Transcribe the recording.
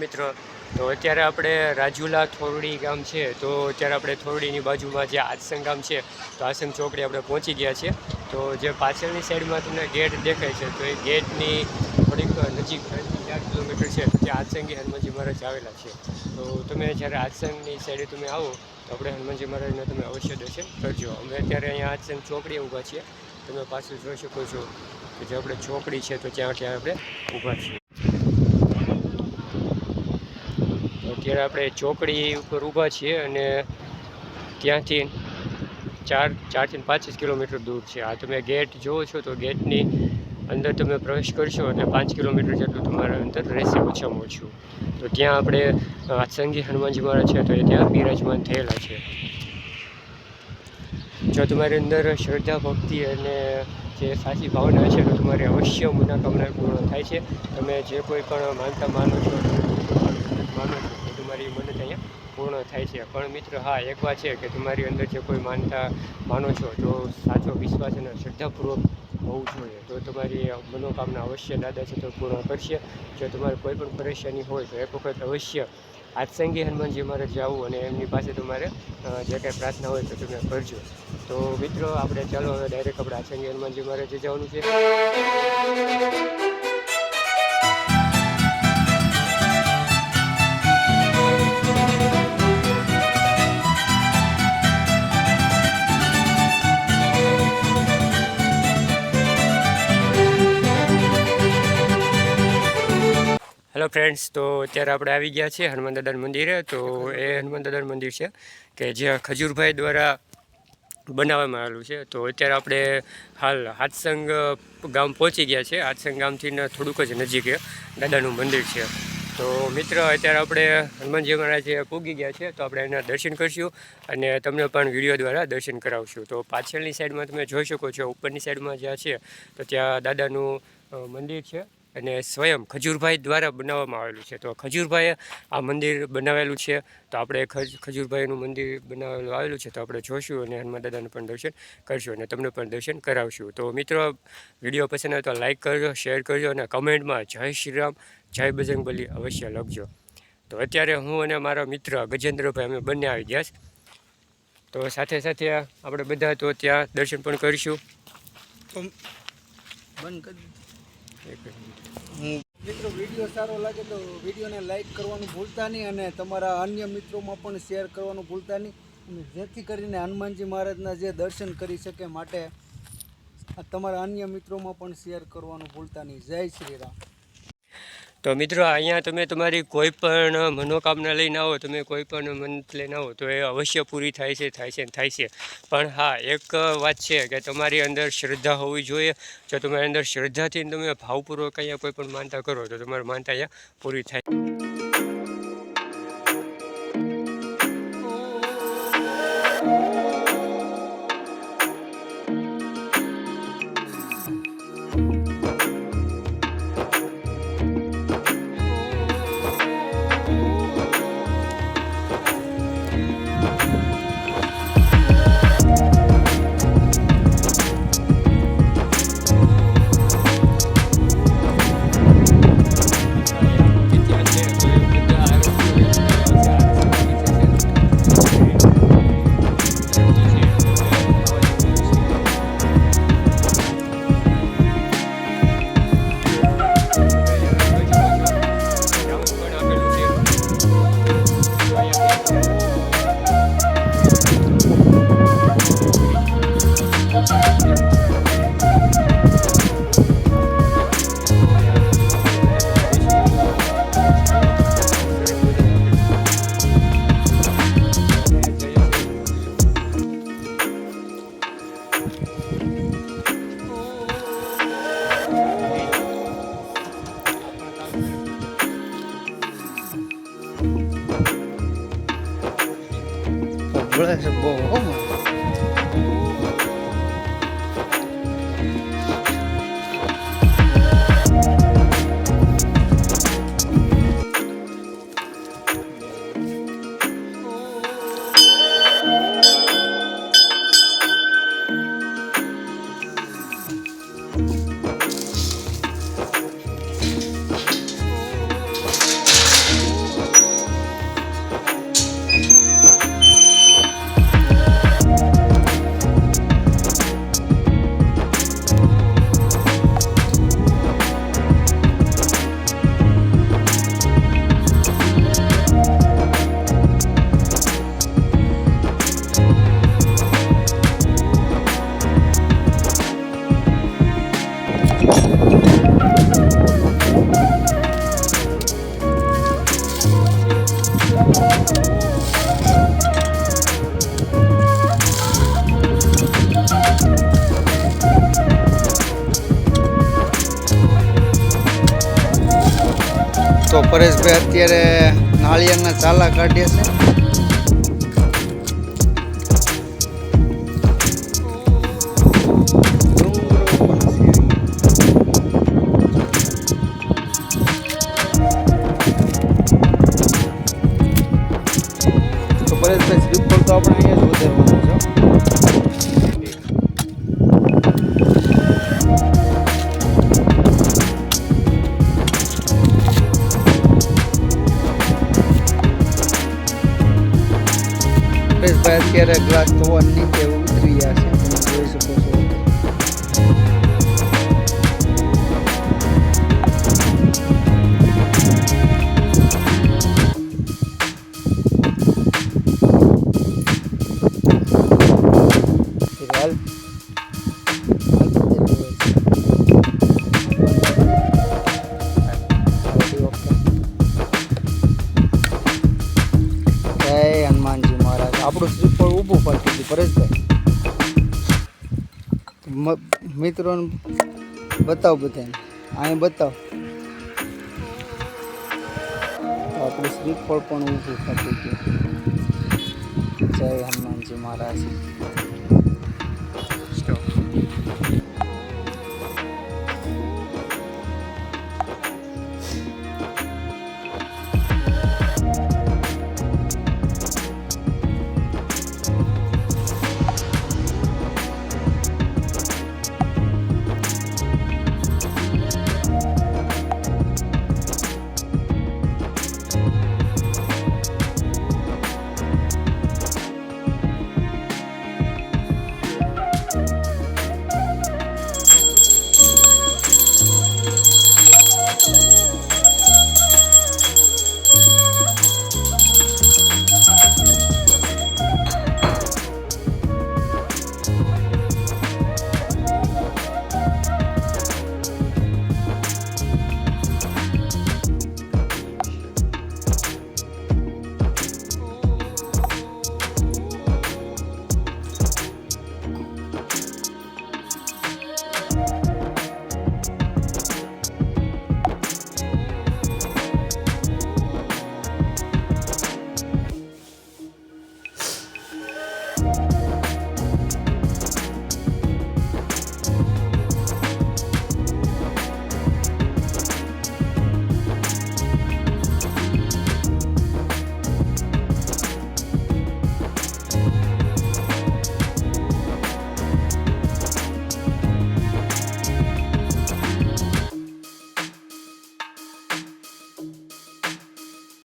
મિત્રો. તો અત્યારે આપણે રાજુલા થોરડી ગામ છે, તો અત્યારે આપણે થોરડીની બાજુમાં જે આસંગ ગામ છે, તો આસંગ ચોકડી આપણે પહોંચી ગયા છીએ. તો જે પાછળની સાઈડમાં તમને ગેટ દેખાય છે, તો એ ગેટની થોડીક નજીક 3-4 કિલોમીટર છે, તો ત્યાં આસંગી હનુમાનજી મહારાજ આવેલા છે. તો તમે જ્યારે આસંગની સાઈડે તમે આવો તો આપણે હનુમાનજી મહારાજને તમે અવશ્ય દર્શન કરજો. અમે અત્યારે અહીંયા આસંગ ચોકડીએ ઊભા છીએ. તમે પાછું જોઈ શકો છો કે જે આપણે ચોકડી છે, તો ત્યાં આપણે ઊભા છીએ. અત્યારે આપણે ચોકડી ઉપર ઊભા છીએ અને ત્યાંથી 4થી 5 કિલોમીટર દૂર છે. આ તમે ગેટ જુઓ છો, તો ગેટની અંદર તમે પ્રવેશ કરશો અને 5 કિલોમીટર જેટલું તમારા અંદર રહેશે ઓછામાં ઓછું. તો ત્યાં આપણે આસંગી હનુમાનજી મહારાજ છે, તો એ ત્યાં બિરાજમાન થયેલા છે. જો તમારી અંદર શ્રદ્ધા ભક્તિ અને જે સાચી ભાવના છે, તો તમારી અવશ્ય મનોકામના પૂર્ણ થાય છે. તમે જે કોઈ પણ માનતા માનો છો તો તમારી મન્નત અહીંયા પૂર્ણ થાય છે. પણ મિત્ર, હા, એક વાત છે કે તમારી અંદર જે કોઈ માનતા માનો છો, તો સાચો વિશ્વાસ અને શ્રદ્ધાપૂર્વક હોવું જોઈએ. તો તમારી મનોકામના અવશ્ય દાદા છે તો પૂર્ણ કરશે. જો તમારે કોઈ પણ પરેશાની હોય તો એક વખત અવશ્ય આસંગી હનુમાનજી મહારાજ આવું અને એમની પાસે તમારે જે કાંઈ પ્રાર્થના હોય તો તમે કરજો. તો મિત્રો, આપણે ચાલો હવે ડાયરેક્ટ આપણે આસંગી હનુમાનજી મહારાજે જવાનું છે. હેલો ફ્રેન્ડ્સ, તો અત્યારે આપણે આવી ગયા છીએ હનુમાન દાદાના મંદિરે. તો એ હનુમાન દાદાનું મંદિર છે કે જે ખજૂરભાઈ દ્વારા બનાવવામાં આવેલું છે. તો અત્યારે આપણે હાલ હાથસંગ ગામ પહોંચી ગયા છે. હાથસંગ ગામથી થોડુંક જ નજીકે દાદાનું મંદિર છે. તો મિત્ર, અત્યારે આપણે હનુમાનજી મહારાજે પૂગી ગયા છે, તો આપણે એના દર્શન કરીશું અને તમને પણ વિડીયો દ્વારા દર્શન કરાવશું. તો પાછળની સાઈડમાં તમે જોઈ શકો છો, ઉપરની સાઈડમાં જ્યાં છે, તો ત્યાં દાદાનું મંદિર છે અને સ્વયં ખજૂરભાઈ દ્વારા બનાવવામાં આવેલું છે. તો ખજૂરભાઈએ આ મંદિર બનાવેલું છે. તો આપણે ખજૂરભાઈનું મંદિર બનાવેલું આવેલું છે, તો આપણે જોઈશું અને હનુમાન દાદાનું પણ દર્શન કરીશું અને તમને પણ દર્શન કરાવશું. તો મિત્રો, વિડીયો પસંદ આવે તો લાઈક કરજો, શેર કરજો અને કમેન્ટમાં જય શ્રી રામ, જય બજરંગબલી અવશ્ય લખજો. તો અત્યારે હું અને મારા મિત્ર ગજેન્દ્રભાઈ અમે બંને આવી ગયા છે. તો સાથે સાથે આપણે બધા તો ત્યાં દર્શન પણ કરીશું. મિત્રો, વિડીયો સારો લાગે તો વિડીયોને લાઈક કરવાનું ભૂલતા નહીં અને તમારા અન્ય મિત્રોમાં પણ શેર કરવાનું ભૂલતા નહીં, અને જેથી કરીને હનુમાનજી મહારાજના જે દર્શન કરી શકે માટે તમારા અન્ય મિત્રોમાં પણ શેર કરવાનું ભૂલતા નહીં. જય શ્રી રામ. તો મિત્રો, અહીંયા તમે તમારી કોઈ પણ મનોકામના લઈને આવો, તમે કોઈ પણ મન્નત લઈને આવો તો એ અવશ્ય પૂરી થાય છે. પણ હા, એક વાત છે કે તમારી અંદર શ્રદ્ધા હોવી જોઈએ. જો તમારી અંદર શ્રદ્ધાથી તમે ભાવપૂર્વક અહીંયા કોઈ પણ માનતા કરો તો તમારી માનતા અહીંયા પૂરી થાય. Boleh sebohong. તો પરેશભાઈ અત્યારે નાળિયેરના ચાલા કાઢ્યા છે. તો પરેશભાઈ શ્રીફળ તો આપણે અહીંયા જ વધારવાનું છે. પરેશભાઈ અત્યારે ગ્લાસ ધોવા નીચે ઉતરી ગયા છે, તમે જોઈ શકો છો. હાલ જય હનુમાનજી મહારાજ. આપણું શ્રીફળ ઊભું પડતું હતું પરેશભાઈ. મિત્રોને બતાવ બધાને, અહીં બતાવ. આપણું શ્રીફળ પણ ઊભું પડતું હતું. જય હનુમાનજી મહારાજ. સ્ટોપ.